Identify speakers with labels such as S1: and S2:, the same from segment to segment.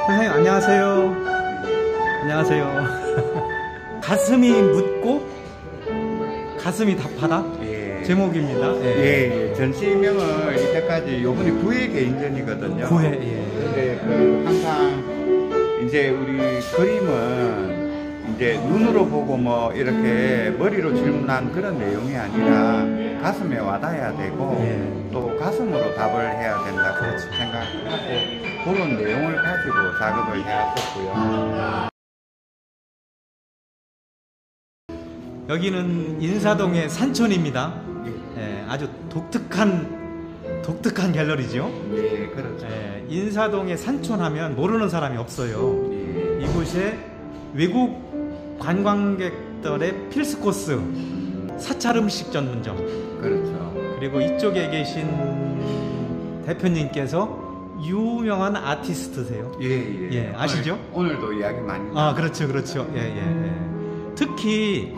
S1: 선생님 안녕하세요. 안녕하세요. 가슴이 묻고 가슴이 답하다?
S2: 예.
S1: 제목입니다.
S2: 예. 전시명을 이때까지 요번에 9회 개인전이거든요.
S1: 9회, 예.
S2: 근데 항상 이제 우리 그림은 이제 눈으로 보고 뭐 이렇게 머리로 질문한 그런 내용이 아니라 가슴에 와닿아야 되고 또 가슴으로 답을 해야 된다고 생각하고 그런 내용을 가지고 작업을 해왔었고요.
S1: 여기는 인사동의 산촌입니다. 예, 아주 독특한 갤러리죠.
S2: 예, 그렇죠.
S1: 예, 인사동의 산촌 하면 모르는 사람이 없어요.
S2: 예.
S1: 이곳에 외국 관광객들의 필수 코스, 사찰 음식 전문점.
S2: 그렇죠.
S1: 그리고 이쪽에 계신 대표님께서 유명한 아티스트세요.
S2: 예.
S1: 아시죠?
S2: 오늘도 이야기 많이.
S1: 그렇죠. 예. 특히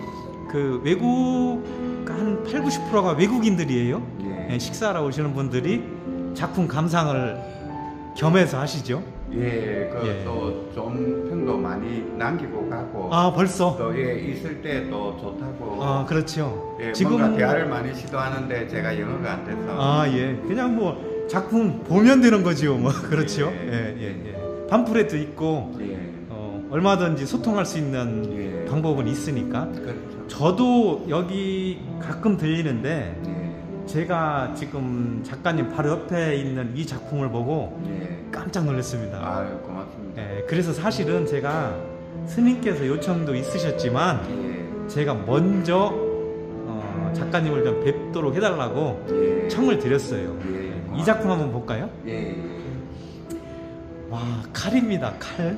S1: 그 외국 한 8, 90%가 외국인들이에요. 예, 식사하러 오시는 분들이 작품 감상을 겸해서 하시죠.
S2: 또 좀 평도 많이 남기고 가고.
S1: 벌써?
S2: 또 있을 때 또 좋다고.
S1: 그렇죠.
S2: 지금 뭔가 대화를 많이 시도하는데 제가 영어가 안 돼서.
S1: 그냥 뭐 작품 보면 되는 거지요, 뭐. 그렇죠. 팜플렛도 있고. 얼마든지 소통할 수 있는 방법은 있으니까.
S2: 그렇죠.
S1: 저도 여기 가끔 들리는데 제가 지금 작가님 바로 옆에 있는 이 작품을 보고 깜짝 놀랐습니다.
S2: 아유, 고맙습니다.
S1: 그래서 사실은 제가 스님께서 요청도 있으셨지만 제가 먼저 작가님을 좀 뵙도록 해달라고 청을 드렸어요. 이 작품 한번 볼까요? 와, 칼입니다. 칼.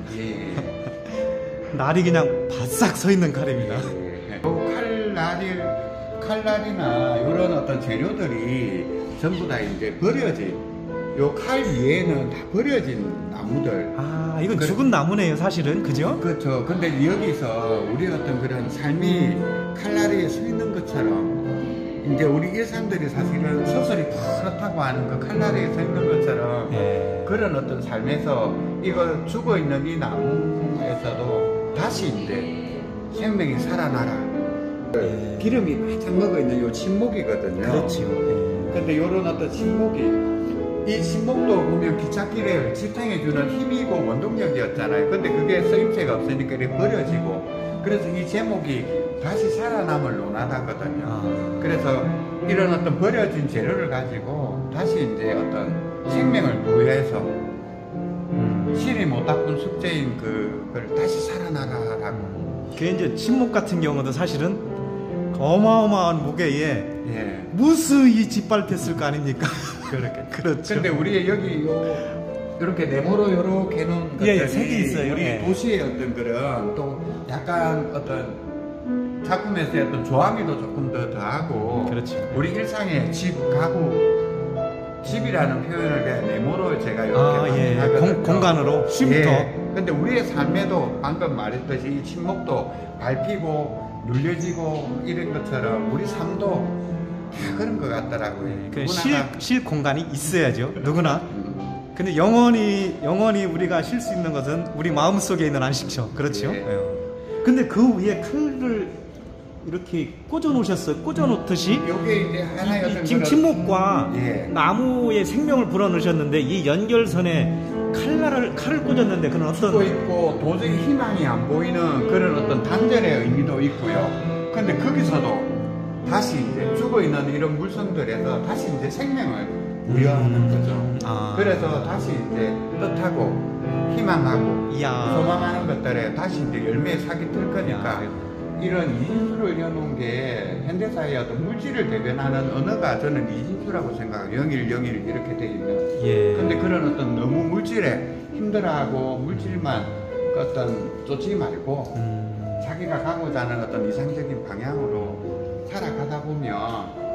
S1: 날이 그냥 바싹 서 있는 칼입니다.
S2: 칼날이나 이런 어떤 재료들이 전부 다 이제 버려진, 요 칼 위에는 다 버려진 나무들.
S1: 이건 죽은 나무네요, 사실은. 그죠?
S2: 그렇죠. 근데 여기서 우리 어떤 그런 삶이 칼날에 서 있는 것처럼, 이제 우리 일상들이 사실은 서술이 그렇다고 하는 그 칼날에 서 있는 것처럼 그런 어떤 삶에서 이거 죽어 있는 이 나무에서도 다시 이제 생명이 살아나라. 기름이 바짝 먹어 있는 요 침묵이거든요.
S1: 그렇죠.
S2: 근데 요런 어떤 침묵이, 이 침묵도 보면 기찻길에 지탱해주는 힘이고 원동력이었잖아요. 근데 그게 쓰임새가 없으니까 이렇게 버려지고, 그래서 이 제목이 다시 살아남을 논하다거든요. 그래서 이런 어떤 버려진 재료를 가지고 다시 이제 어떤 생명을 부여해서 신이 못 닦은 숙제인 그걸 다시 살아나라라고.
S1: 그게 이제 침묵 같은 경우도 사실은 어마어마한 무게에 무수히 짓밟혔을 거 아닙니까? 그렇죠.
S2: 근데 우리 여기 이렇게 네모로 요렇게 놓은 것들이
S1: 색이 있어요.
S2: 우리 도시의 어떤 그런 또 약간 어떤 작품에서의 어떤 조화미도 조금 더 더하고.
S1: 그렇죠.
S2: 우리 일상의 집, 가구, 집이라는 표현을 그냥 네모로 제가 이렇게 하거든요.
S1: 공간으로 쉼터.
S2: 근데 우리의 삶에도 방금 말했듯이 이 침묵도 밟히고 눌려지고 이런 것처럼 우리 삶도 다 그런 것 같더라고요.
S1: 쉴 공간이 있어야죠, 누구나. 근데 영원히 우리가 쉴 수 있는 것은 우리 마음속에 있는 안식처. 그렇죠. 근데 그 위에 칼을 이렇게 꽂아 놓으셨어요. 꽂아 놓듯이.
S2: 요게 이제 하나의 어떤
S1: 지금 침묵과 나무의 생명을 불어 넣으셨는데 이 연결선에 칼을 꽂았는데 그런 어떤
S2: 죽어 있고 도저히 희망이 안 보이는 그런 어떤 단절의 의미도 있고요. 근데 거기서도 다시 이제 죽어 있는 이런 물성들에서 다시 이제 생명을 부여하는 거죠. 그래서 다시 이제 뜻하고 희망하고 소망하는 것들에 다시 이제 열매에 sak이 뜰 거니까. 이런 이진수를 이뤄놓은 게 현대사의 어떤 물질을 대변하는 언어가 저는 이진수라고 생각해요. 영일 이렇게 돼 있는. 근데 그런 어떤 너무 물질에 힘들어하고 물질만 어떤 쫓지 말고 자기가 가고자 하는 어떤 이상적인 방향으로 살아가다 보면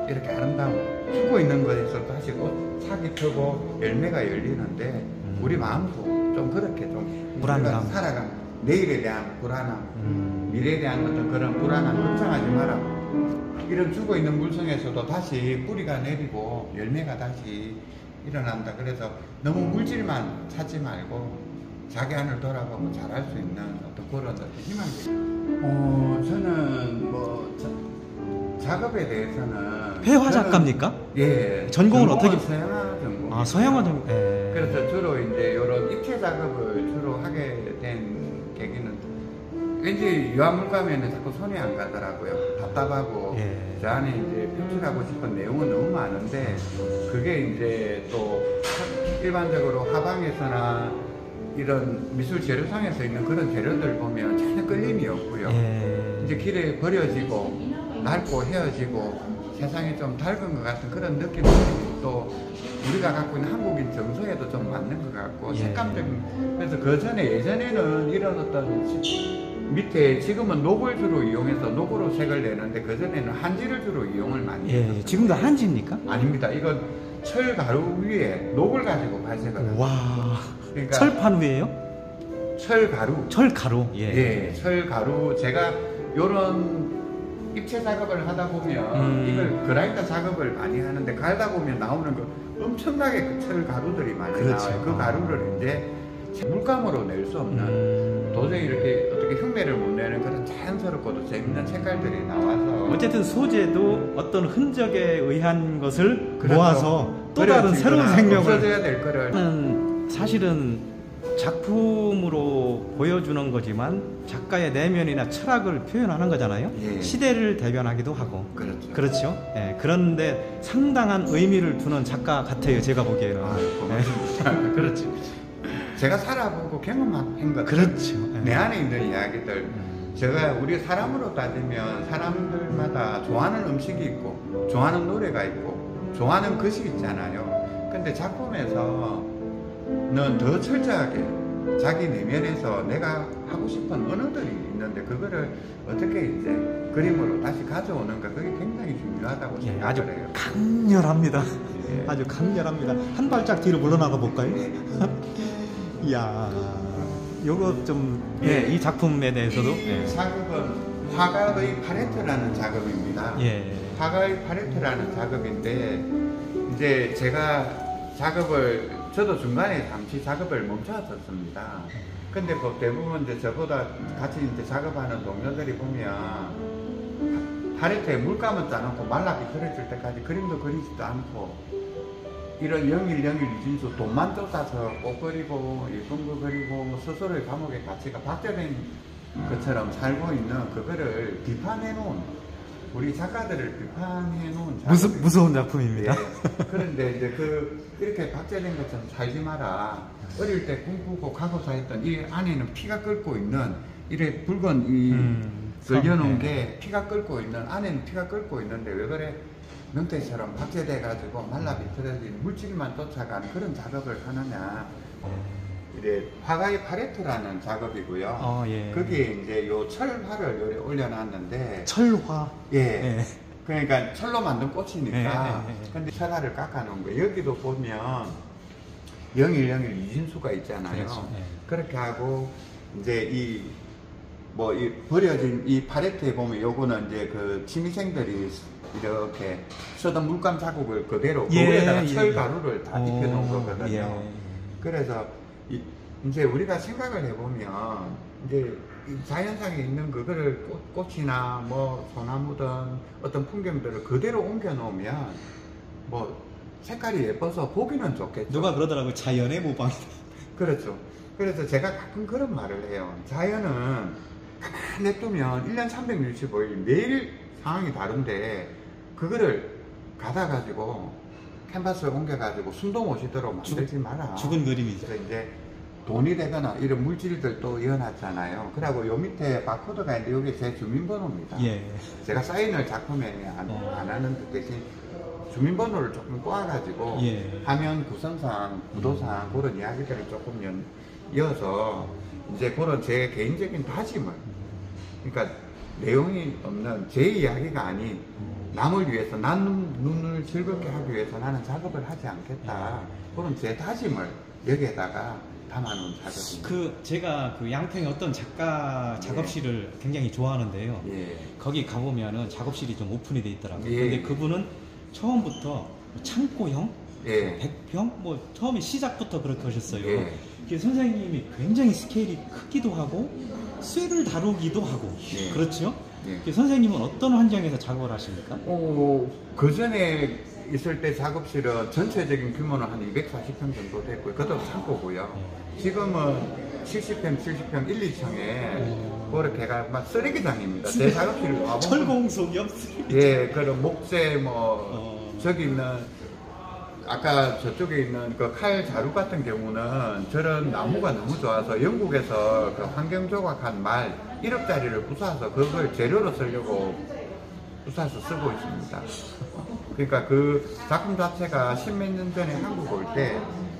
S2: 이렇게 아름다운 죽어 있는 것에서 다시 sak이 펴고 열매가 열리는데 우리 마음도 좀 그렇게 좀
S1: 불안감,
S2: 살아가는 내일에 대한 불안함, 미래에 대한 어떤 그런 불안함 걱정하지 마라. 이런 죽어있는 물성에서도 다시 뿌리가 내리고 열매가 다시 일어난다. 그래서 너무 물질만 찾지 말고 자기 안을 돌아보고 잘할 수 있는 어떤 그런 어떤 희망이. 저는 뭐 작업에 대해서는
S1: 회화 작가입니까?
S2: 예.
S1: 전공은 어떻게?
S2: 서양화 전공.
S1: 아, 서양화 전공. 예.
S2: 그래서 주로 이제 이런 입체 작업을 주로 하게 된 계기는 왠지 유화물 가면은 자꾸 손이 안 가더라고요. 답답하고
S1: 예.
S2: 저 안에 이제 표출하고 싶은 내용은 너무 많은데 그게 이제 또 일반적으로 화방에서나 이런 미술 재료상에서 있는 그런 재료들 보면 전혀 끌림이 없고요.
S1: 예.
S2: 이제 길에 버려지고 낡고 헤어지고 세상이 좀 닳은 것 같은 그런 느낌이 또 우리가 갖고 있는 한국인 정서에도 좀 맞는 것 같고
S1: 예.
S2: 색감적인. 그래서 그 전에 예전에는 이런 어떤 밑에 지금은 녹을 주로 이용해서 녹으로 색을 내는데 그 전에는 한지를 주로 이용을 많이 했어요.
S1: 예. 지금도 한지입니까?
S2: 아닙니다. 이건 철가루 위에 녹을 가지고 발색을 합니다.
S1: 와.
S2: 그러니까
S1: 철판 위에요?
S2: 철가루.
S1: 철가루.
S2: 예, 철가루. 제가 요런 입체 작업을 하다 보면 이걸 그라인더 작업을 많이 하는데 갈다 보면 나오는 거 엄청나게 그 철가루들이 많이
S1: 그렇죠.
S2: 나와요. 그 가루를 이제 물감으로 낼 수 없는 도저히 이렇게 어떻게 흉내를 못 내는 그런 자연스럽고도 재밌는 색깔들이 나와서
S1: 어쨌든 소재도 어떤 흔적에 의한 것을
S2: 그렇죠.
S1: 모아서 또 다른 새로운 생명을
S2: 없어져야 될 거를
S1: 사실은 작품으로 보여주는 거지만 작가의 내면이나 철학을 표현하는 거잖아요.
S2: 예.
S1: 시대를 대변하기도 하고.
S2: 그렇죠.
S1: 그렇죠. 예. 그런데 상당한 의미를 두는 작가 같아요. 제가 보기에는.
S2: 고맙습니다.
S1: 그렇지.
S2: 제가 살아보고 경험한 것들,
S1: 그렇죠.
S2: 내 안에 있는 이야기들, 제가 우리 사람으로 따지면 사람들마다 좋아하는 음식이 있고 좋아하는 노래가 있고 좋아하는 것이 있잖아요. 근데 작품에서는 더 철저하게 자기 내면에서 내가 하고 싶은 언어들이 있는데 그거를 어떻게 이제 그림으로 다시 가져오는가, 그게 굉장히 중요하다고
S1: 예,
S2: 생각을
S1: 아주
S2: 해요.
S1: 강렬합니다.
S2: 예.
S1: 아주 강렬합니다. 한 발짝 뒤로 물러나가 볼까요?
S2: 예.
S1: 이야, 요거 좀,
S2: 예.
S1: 이 작품에 대해서도.
S2: 이
S1: 예.
S2: 작업은 화가의 팔레트라는 작업입니다.
S1: 예.
S2: 화가의 팔레트라는 작업인데 이제 제가 작업을 저도 중간에 잠시 작업을 멈춰왔었습니다. 근데 뭐 대부분 이제 저보다 같이 이제 작업하는 동료들이 보면 팔레트에 물감은 짜놓고 말라게 그려질 때까지 그림도 그리지도 않고 이런 영일 이진수 돈만 쫓아서 옷 그리고 예쁜 거 그리고 스스로의 감옥에 갇히가 박제된 것처럼 살고 있는 그거를 비판해 놓은, 우리 작가들을 비판해 놓은
S1: 무서운 작품입니다.
S2: 예. 그런데 이제 이렇게 박제된 것처럼 살지 마라. 어릴 때 꿈꾸고 가고자 했던 이 안에는 피가 끓고 있는 이래 붉은 이 걸려놓은 게 피가 끓고 있는, 안에는 피가 끓고 있는데 왜 그래 명태처럼 박제돼 가지고 말라 비틀어진 물질만 쫓아가는 그런 작업을 하느냐. 이제 화가의 팔레트라는 작업이고요.
S1: 예.
S2: 거기에 이제 요 철화를 요래 올려놨는데
S1: 철화.
S2: 예.
S1: 예.
S2: 그러니까 철로 만든 꽃이니까.
S1: 예.
S2: 근데 철화를 깎아놓은 거예요. 여기도 보면 0101 이진수가 있잖아요.
S1: 그렇죠. 예.
S2: 그렇게 하고 이제 이 버려진 이 팔레트에 보면 요거는 이제 그 취미생들이 이렇게 쓰던 물감 자국을 그대로
S1: 예,
S2: 거기에다가
S1: 예,
S2: 철가루를 다 입혀놓은 거거든요.
S1: 예.
S2: 그래서 이제 우리가 생각을 해보면 이제 이 자연상에 있는 그거를 꽃이나 뭐 소나무든 어떤 풍경들을 그대로 옮겨 놓으면 뭐 색깔이 예뻐서 보기는 좋겠죠.
S1: 누가 그러더라고요. 자연의 모방이다.
S2: 그렇죠. 그래서 제가 가끔 그런 말을 해요. 자연은 가만히 냅두면 1년 365일 매일 상황이 다른데 그거를 가다가지고 캔버스를 옮겨가지고 숨도 못 쉬도록 만들지 마라.
S1: 죽은 그림이죠.
S2: 그래서 이제 돈이 되거나 이런 물질들도 이어놨잖아요. 그리고 요 밑에 바코드가 있는데 여기 제 주민번호입니다.
S1: 예.
S2: 제가 사인을 작품에 안 하는 대신 주민번호를 조금 꼬아가지고
S1: 예.
S2: 화면 구성상, 구도상 그런 이야기들을 조금 이어서 이제 그런 제 개인적인 다짐을, 그러니까 내용이 없는 제 이야기가 아닌 남을 위해서, 난 눈을 즐겁게 하기 위해서 나는 작업을 하지 않겠다. 그런 제 다짐을 여기에다가 담아놓은 작업입니다.
S1: 제가 그 양평의 어떤 작가 작업실을 굉장히 좋아하는데요.
S2: 예.
S1: 거기 가보면은 작업실이 좀 오픈이 돼 있더라고요.
S2: 예.
S1: 근데 그분은 처음부터 창고형
S2: 예.
S1: 100평? 뭐 처음에 시작부터 그렇게 하셨어요.
S2: 예.
S1: 그래서 선생님이 굉장히 스케일이 크기도 하고 쇠를 다루기도 하고
S2: 예.
S1: 그렇죠?
S2: 예.
S1: 그래서 선생님은 어떤 환경에서 작업을 하십니까?
S2: 그 전에 있을 때 작업실은 전체적인 규모는 한 240평 정도 됐고요. 그것도 창고고요. 지금은 70평, 70평 1, 2층에 그렇게가 막 쓰레기장입니다. 제 작업실을 와보면
S1: 철공소기 없으니
S2: 예, 그런 목재 저기 있는 아까 저쪽에 있는 그 칼 자루 같은 경우는 저런 나무가 너무 좋아서 영국에서 그 환경조각한 말 1억짜리를 부숴서 그걸 재료로 쓰려고 부숴서 쓰고 있습니다. 그러니까 그 작품 자체가 십몇 년 전에 한국 올 때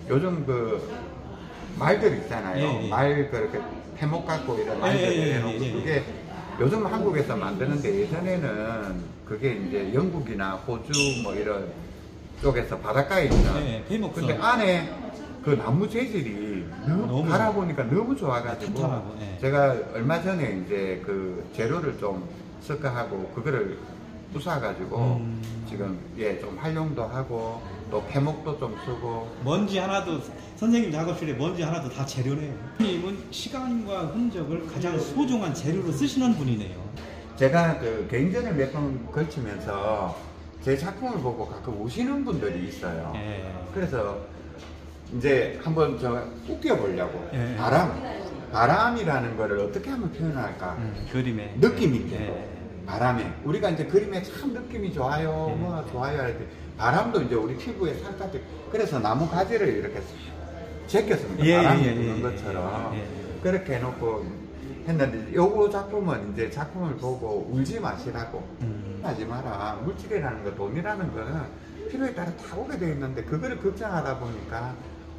S2: 요즘 그 말들 있잖아요.
S1: 예, 예.
S2: 말 그렇게 태목 갖고 이런 말들 해놓고 그게 요즘 한국에서 만드는데 예전에는 그게 이제 영국이나 호주 뭐 이런 쪽에서 바닷가에 있는
S1: 폐목선.
S2: 근데 안에 그 나무 재질이 너무 바라보니까 너무 좋아가지고
S1: 탄탄하고,
S2: 제가 얼마 전에 이제 그 재료를 좀 섞어하고 그거를 부숴가지고 지금 좀 활용도 하고 또 폐목도 좀 쓰고
S1: 먼지 하나도 선생님 작업실에 먼지 하나도 다 재료네요. 선생님은 시간과 흔적을 가장 소중한 재료로 쓰시는 분이네요.
S2: 제가 그 개인전을 몇 번 걸치면서 제 작품을 보고 가끔 우시는 분들이 있어요. 그래서 이제 한번 저 웃겨보려고 바람이라는 거를 어떻게 하면 표현할까?
S1: 그림에
S2: 느낌 있게 바람에 우리가 이제 그림에 참 느낌이 좋아요 뭐 좋아요 할 때 바람도 이제 우리 피부에 살짝 그래서 나무 가지를 이렇게 제꼈습니다. 바람이 부는 것처럼 그렇게 해놓고 했는데 요거 작품은 이제 작품을 보고 울지 마시라고 하지 마라. 물질이라는 거 돈이라는 거는 필요에 따라 다 오게 돼 있는데 그거를 걱정하다 보니까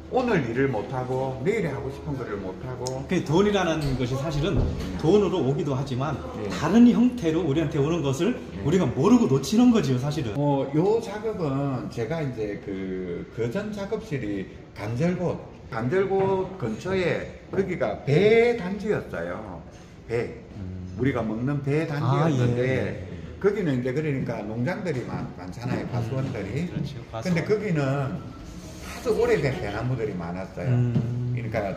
S2: 오늘 일을 못하고 내일에 하고 싶은 거를 못하고
S1: 그 돈이라는 것이 사실은 돈으로 오기도 하지만 다른 형태로 우리한테 오는 것을 우리가 모르고 놓치는 거지요 사실은.
S2: 요 작업은 제가 이제 그전 작업실이 간절곶 근처에 거기가 배 단지였어요. 배 우리가 먹는 배 단지였는데 거기는 이제 그러니까 농장들이 많잖아요. 과수원들이.
S1: 그렇죠.
S2: 근데 거기는 아주 오래된 배나무들이 많았어요. 그러니까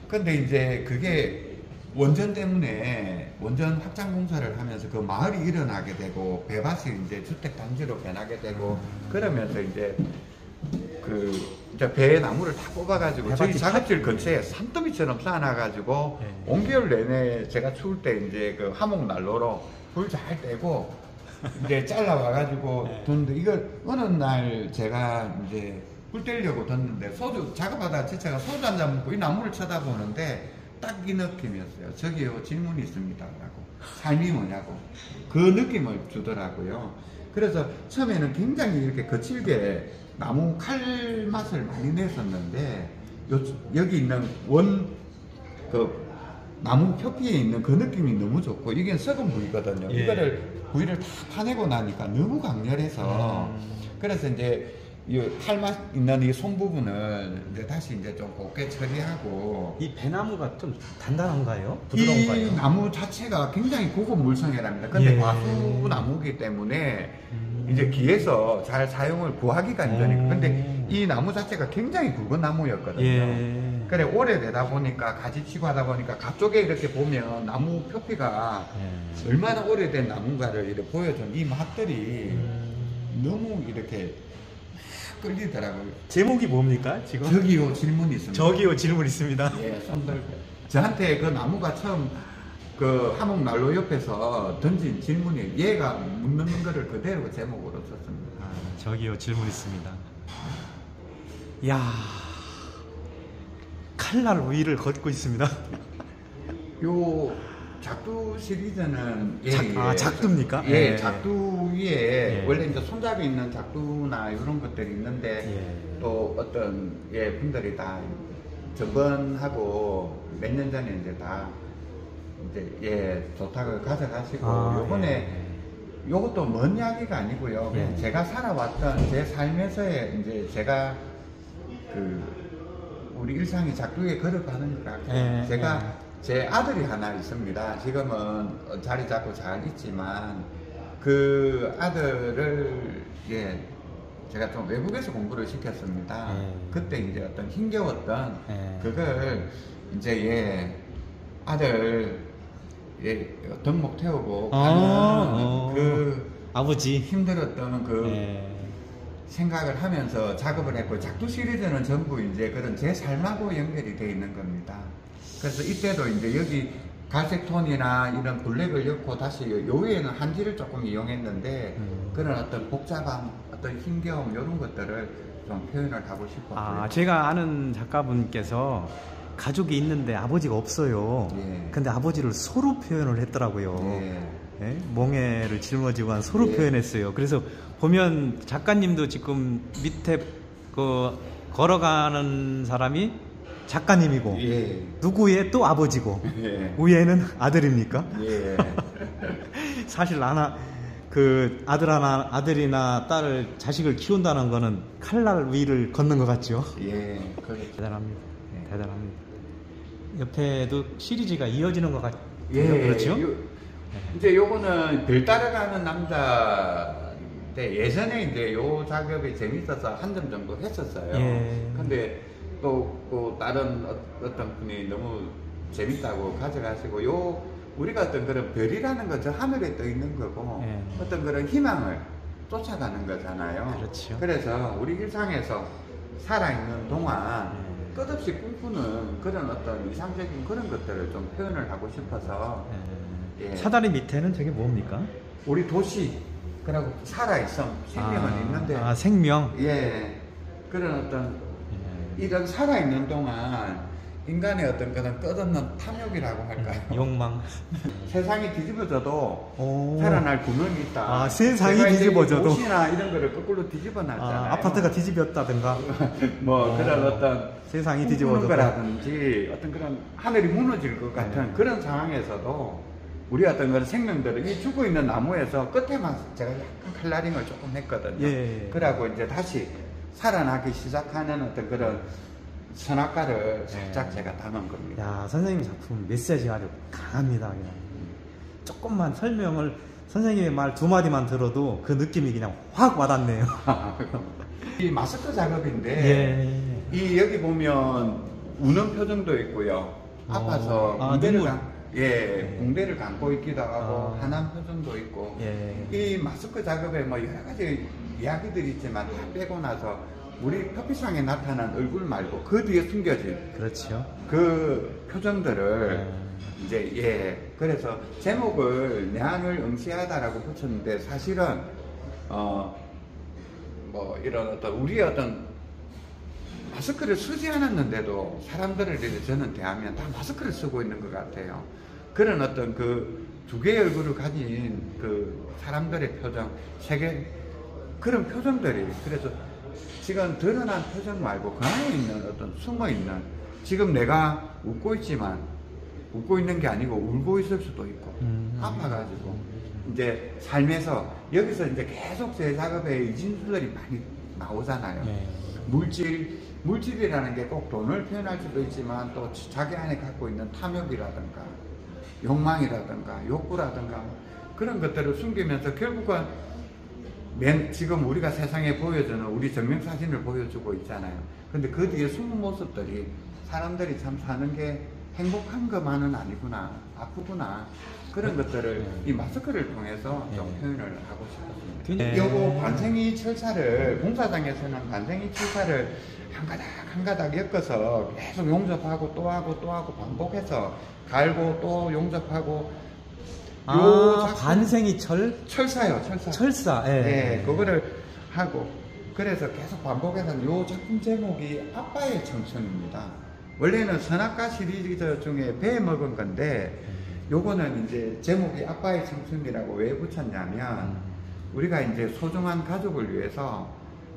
S2: 근데 이제 그게 원전 때문에 원전 확장 공사를 하면서 그 마을이 일어나게 되고 배밭이 이제 주택 단지로 변하게 되고 그러면서 이제 이제 배 나무를 다 뽑아가지고 저희 작업실 근처에 산더미처럼 쌓아놔가지고 온겨울 내내 제가 추울 때 이제 그 화목 난로로 불 잘 떼고 이제 잘라와가지고 뒀는데 이걸 어느 날 제가 이제 불 떼려고 뒀는데 소주 작업하다가 지체가 소주 한잔 먹고 이 나무를 쳐다보는데 딱 이 느낌이었어요. 저기요 질문이 있습니다 라고 삶이 뭐냐고 그 느낌을 주더라고요. 그래서 처음에는 굉장히 이렇게 거칠게 나무 칼 맛을 많이 냈었는데 여기 있는 나무 표피에 있는 그 느낌이 너무 좋고 이게 썩은 부위거든요. 이거를 부위를 다 파내고 나니까 너무 강렬해서 그래서 이제 이 칼맛 있는 이 손 부분을 이제 다시 이제 좀 곱게 처리하고
S1: 이 배나무가 좀 단단한가요? 부드러운가요?
S2: 이 나무 자체가 굉장히 고급 물성이랍니다. 근데 과수 나무이기 때문에 이제 기에서 잘 사용을 구하기가 힘드니까. 근데 이 나무 자체가 굉장히 굵은 나무였거든요. 그래 오래되다 보니까 가지 치고 하다 보니까 가쪽에 이렇게 보면 나무 표피가 얼마나 오래된 나무인가를 이렇게 보여준 이 맛들이 너무 이렇게 끌리더라고요.
S1: 제목이 뭡니까 지금?
S2: 저기요 질문이 있습니다.
S1: 저기요 질문 있습니다.
S2: 손들고 저한테 그 나무가 처음 그 화목 난로 옆에서 던진 질문이 얘가 묻는 거를 그대로 제목으로 썼습니다.
S1: 저기요 질문 있습니다. 야 칼날 위를 걷고 있습니다.
S2: 요 작두 시리즈는
S1: 작두입니까?
S2: 작두 위에 원래 이제 손잡이 있는 작두나 이런 것들이 있는데 또 어떤 분들이 다 전번하고 몇 년 전에 이제 다 이제 좋다고 가져가시고 요번에 요것도 먼 이야기가 아니고요. 제가 살아왔던 제 삶에서의 이제 제가 우리 일상이 작두에 걸어가는 것 같아요. 제가 제 아들이 하나 있습니다. 지금은 자리 잡고 잘 있지만 그 아들을 제가 좀 외국에서 공부를 시켰습니다.
S1: 예.
S2: 그때 이제 어떤 힘겨웠던
S1: 예.
S2: 그걸 이제 아들 덕목 태우고 가는 그
S1: 아버지
S2: 힘들었던 그
S1: 예.
S2: 생각을 하면서 작업을 했고, 작두 시리즈는 전부 이제 그런 제 삶하고 연결이 되어 있는 겁니다. 그래서 이때도 이제 여기 갈색 톤이나 이런 블랙을 넣고 다시 요 위에는 한지를 조금 이용했는데 그런 어떤 복잡함, 어떤 힘겨움 이런 것들을 좀 표현을 하고 싶었고요.
S1: 제가 아는 작가분께서 가족이 있는데 아버지가 없어요.
S2: 예.
S1: 근데 아버지를 소로 표현을 했더라고요.
S2: 예.
S1: 예? 멍에를 짊어지고 한 소로
S2: 예.
S1: 표현했어요. 그래서 보면 작가님도 지금 밑에 그 걸어가는 사람이 작가님이고
S2: 예.
S1: 누구의 또 아버지고
S2: 예.
S1: 위에는 아들입니까?
S2: 예.
S1: 사실 그 아들이나 딸을 자식을 키운다는 거는 칼날 위를 걷는 것 같죠.
S2: 예.
S1: 대단합니다. 대단합니다. 옆에도 시리즈가 이어지는 것 같아요.
S2: 예.
S1: 그렇죠?
S2: 이제 요거는 별 따라가는 남자인데 예전에 이제 요 작업이 재밌어서 한 점 정도 했었어요.
S1: 예.
S2: 근데 또 다른 어떤 분이 너무 재밌다고 가져가시고 우리가 어떤 그런 별이라는 건 저 하늘에 떠 있는 거고
S1: 예.
S2: 어떤 그런 희망을 쫓아가는 거잖아요.
S1: 그렇죠.
S2: 그래서 우리 일상에서 살아있는 동안
S1: 예.
S2: 끝없이 꿈꾸는 그런 어떤 이상적인 그런 것들을 좀 표현을 하고 싶어서 예.
S1: 사다리 밑에는 저게 뭡니까?
S2: 우리 도시 그리고 살아있음 생명은 있는데
S1: 생명.
S2: 예 그런 어떤 이런 살아있는 동안 인간의 어떤 그런 끝없는 탐욕이라고 할까요?
S1: 욕망.
S2: 세상이 뒤집어져도 살아날 구멍이 있다.
S1: 세상이 뒤집어져도
S2: 옷이나 이런 거를 거꾸로 뒤집어 놨잖아요.
S1: 아파트가 뒤집혔다든가
S2: 뭐 그런 어떤
S1: 세상이
S2: 뒤집어져도 거라든지 어떤 그런 하늘이 무너질 것 같은 그런 상황에서도 우리 어떤 그런 생명들은 이 죽어 있는 나무에서 끝에만 제가 약간 칼라링을 조금 했거든요.
S1: 예.
S2: 그러고 이제 다시 살아나기 시작하는 어떤 그런 선악과를 살짝 제가 담은 겁니다.
S1: 야, 선생님 작품 메시지가 아주 강합니다. 그냥. 조금만 설명을 선생님의 말 두 마디만 들어도 그 느낌이 그냥 확 와닿네요.
S2: 이 마스크 작업인데
S1: 예.
S2: 이 여기 보면 우는 표정도 있고요. 아파서 붕대를 감고 있기도 하고 화난 표정도 있고 이 마스크 작업에 뭐 여러 가지 이야기들이 있지만 다 빼고 나서 우리 커피상에 나타난 얼굴 말고 그 뒤에 숨겨진
S1: 그렇죠.
S2: 그 표정들을 이제 그래서 제목을 내 안을 응시하다라고 붙였는데 사실은 뭐 이런 어떤 우리의 어떤 마스크를 쓰지 않았는데도 사람들을 이제 저는 대하면 다 마스크를 쓰고 있는 것 같아요. 그런 어떤 그 두 개의 얼굴을 가진 그 사람들의 표정, 세계 그런 표정들이 그래서 지금 드러난 표정 말고 그 안에 있는 어떤 숨어있는 지금 내가 웃고 있지만 웃고 있는 게 아니고 울고 있을 수도 있고 아파가지고 이제 삶에서 여기서 이제 계속 제 작업에 이 진술들이 많이 나오잖아요. 물질이라는 게 꼭 돈을 표현할 수도 있지만 또 자기 안에 갖고 있는 탐욕이라든가 욕망이라든가 욕구라든가 그런 것들을 숨기면서 결국은 지금 우리가 세상에 보여주는 우리 증명사진을 보여주고 있잖아요. 근데 그 뒤에 숨은 모습들이 사람들이 참 사는 게 행복한 것만은 아니구나, 아프구나 그런 것들을 이 마스크를 통해서 좀 표현을 하고 싶었습니다. 요거 반생이 철사를 공사장에서는 반생이 철사를 한 가닥 엮어서 계속 용접하고 또 하고 반복해서 갈고 또 용접하고
S1: 반생이
S2: 철사요.
S1: 철사.
S2: 네, 그거를 하고 그래서 계속 반복해서 요 작품 제목이 아빠의 청춘입니다. 원래는 선악과 시리즈 중에 배 먹은 건데 요거는 이제 제목이 아빠의 청춘이라고 왜 붙였냐면 우리가 이제 소중한 가족을 위해서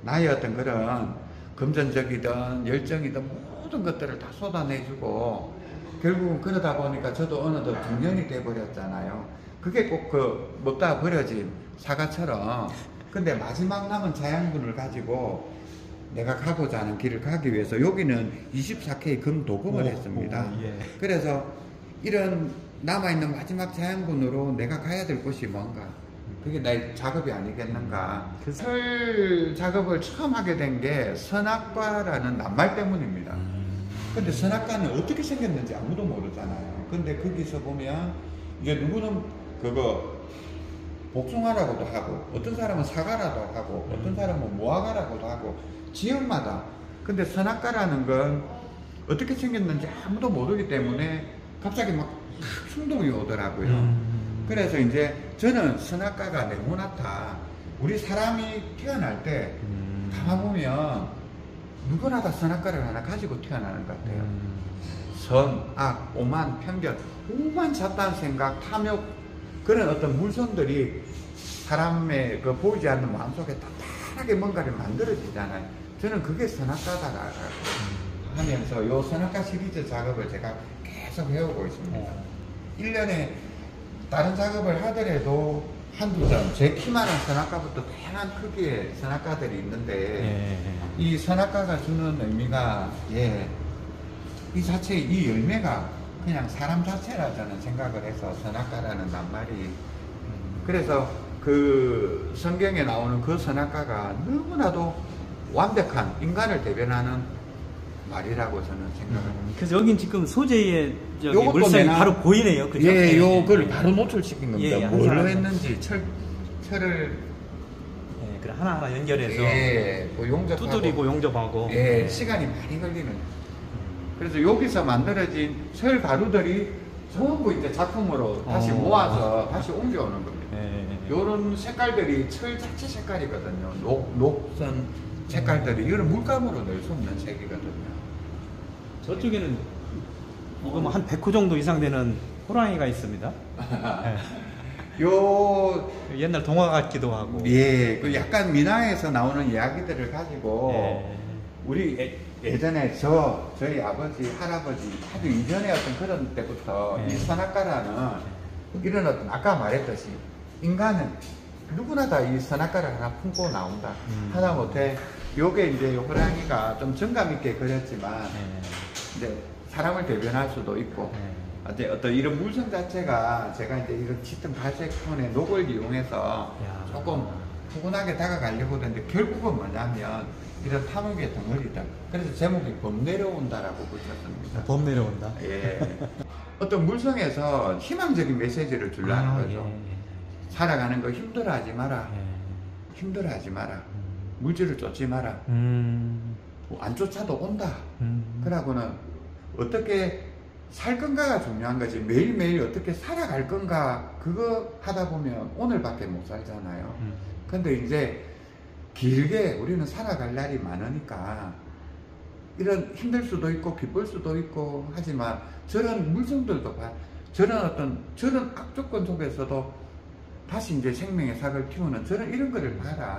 S2: 나의 어떤 그런 금전적이든 열정이든 모든 것들을 다 쏟아내주고 결국은 그러다 보니까 저도 어느덧 중년이 돼버렸잖아요. 그게 꼭 그 먹다가 버려진 사과처럼 근데 마지막 남은 자양분을 가지고 내가 가고자 하는 길을 가기 위해서 여기는 24K 금 도금을 했습니다. 그래서 이런 남아있는 마지막 자양분으로 내가 가야 될 곳이 뭔가 그게 내 작업이 아니겠는가.
S1: 그래서-
S2: 철 작업을 처음 하게 된 게 선악과라는 낱말 때문입니다. 근데 선악과는 어떻게 생겼는지 아무도 모르잖아요. 근데 거기서 보면 이제 누구는 그거 복숭아라고도 하고, 어떤 사람은 사과라도 하고, 어떤 사람은 무화과라고도 하고, 지역마다. 근데 선악과라는 건 어떻게 생겼는지 아무도 모르기 때문에 갑자기 막 충동이 오더라고요. 그래서 이제 저는 선악과가 네모나다. 우리 사람이 태어날 때 가보면 누구나 다 선악과를 하나 가지고 태어나는 것 같아요. 선, 악, 오만, 편견, 오만 잡다한 생각, 탐욕, 그런 어떤 물성들이 사람의 그 보이지 않는 마음속에 단단하게 뭔가를 만들어지잖아요. 저는 그게 선악과다라고 하면서 요 선악과 시리즈 작업을 제가 계속 해오고 있습니다. 1년에 다른 작업을 하더라도 한두 점, 제 키만한 선악과부터 다양한 크기의 선악과들이 있는데, 이 선악과가 주는 의미가, 이 자체, 이 열매가 그냥 사람 자체라 저는 생각을 해서 선악과라는 낱말이. 그래서 그 성경에 나오는 그 선악과가 너무나도 완벽한 인간을 대변하는 말이라고 저는 생각을 합니다.
S1: 그래서 여긴 지금 소재의 저기
S2: 요것도
S1: 물성이
S2: 내가-
S1: 바로 보이네요. 그죠?
S2: 예, 요걸 바로 노출시킨 겁니다.
S1: 예,
S2: 뭘로
S1: 하나-
S2: 했는지 철을
S1: 예, 그래 하나하나 연결해서
S2: 그 용접하고
S1: 두드리고 용접하고.
S2: 예, 시간이 많이 걸리는. 그래서 여기서 만들어진 철 가루들이 전부 이제 작품으로 다시 모아서 다시 옮겨오는 겁니다. 요런 색깔들이 철 자체 색깔이거든요. 녹선 색깔들이 이런 물감으로 낼 수 없는 색이거든요.
S1: 저쪽에는 이거 뭐 한 100호 정도 이상 되는 호랑이가 있습니다.
S2: 요
S1: 옛날 동화 같기도 하고.
S2: 예, 그 약간 민화에서 나오는 이야기들을 가지고 우리 예전에 저희 아버지, 할아버지 아주 이전에 어떤 그런 때부터 이 선악과라는 이런 어떤 아까 말했듯이 인간은 누구나 다 이 선악과를 하나 품고 나온다. 하다못해 요게 이제 호랑이가 좀 정감 있게 그렸지만 이제 사람을 대변할 수도 있고 이제 어떤 이런 물성 자체가 제가 이제 이런 짙은 갈색 톤의 녹을 이용해서 조금 푸근하게 다가가려고 하는데 결국은 뭐냐면 이런 탐욕의 덩어리다. 그래서 제목이 범 내려온다라고 붙였습니다.
S1: 범 내려온다.
S2: 예. 어떤 물성에서 희망적인 메시지를 주려는 거죠. 살아가는 거 힘들어하지 마라. 힘들어하지 마라. 물질을 쫓지 마라. 안 쫓아도 온다. 그러고는 어떻게 살 건가가 중요한 거지. 매일매일 어떻게 살아갈 건가 그거 하다 보면 오늘밖에 못 살잖아요. 근데 이제 길게 우리는 살아갈 날이 많으니까 이런 힘들 수도 있고 기쁠 수도 있고 하지만 저런 물성들도 저런 악조건 속에서도 다시 이제 생명의 삭을 틔우는 저런 이런 거를 봐라.